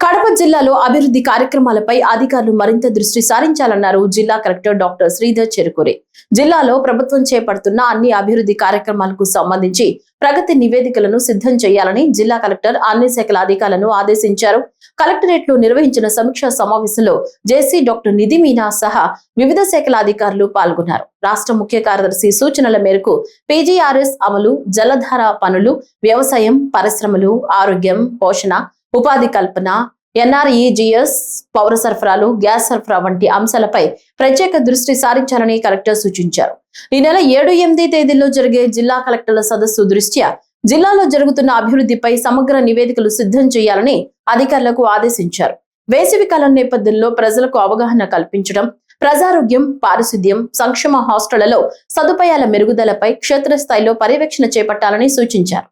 కడప జిల్లాలో అభివృద్ధి కార్యక్రమాలపై అధికారులు మరింత దృష్టి సారించాలన్నారు జిల్లా కలెక్టర్ డాక్టర్ శ్రీధర్ చెరుకూరి. జిల్లాలో ప్రభుత్వం చేపడుతున్న అన్ని అభివృద్ధి కార్యక్రమాలకు సంబంధించి ప్రగతి నివేదికలను సిద్ధం చేయాలని జిల్లా కలెక్టర్ అన్ని శాఖల అధికారులను ఆదేశించారు. కలెక్టరేట్ లో నిర్వహించిన సమీక్షా సమావేశంలో జేసీ డాక్టర్ నిధి మీనా సహా వివిధ శాఖల అధికారులు పాల్గొన్నారు. రాష్ట్ర ముఖ్య కార్యదర్శి సూచనల మేరకు పీజీఆర్ఎస్ అమలు, జలధార పనులు, వ్యవసాయం, పరిశ్రమలు, ఆరోగ్యం, పోషణ, ఉపాధి కల్పన, ఎన్ఆర్ఈజీఎస్, పౌర సరఫరాలు, గ్యాస్ సరఫరా వంటి అంశాలపై ప్రత్యేక దృష్టి సారించాలని కలెక్టర్ సూచించారు. ఈ నెల 7-8 తేదీల్లో జరిగే జిల్లా కలెక్టర్ల సదస్సు దృష్ట్యా జిల్లాలో జరుగుతున్న అభివృద్ధిపై సమగ్ర నివేదికలు సిద్ధం చేయాలని అధికారులకు ఆదేశించారు. వేసవి కాలం నేపథ్యంలో ప్రజలకు అవగాహన కల్పించడం, ప్రజారోగ్యం, పారిశుద్ధ్యం, సంక్షేమ హాస్టళ్లలో సదుపాయాల మెరుగుదలపై క్షేత్రస్థాయిలో పర్యవేక్షణ చేపట్టాలని సూచించారు.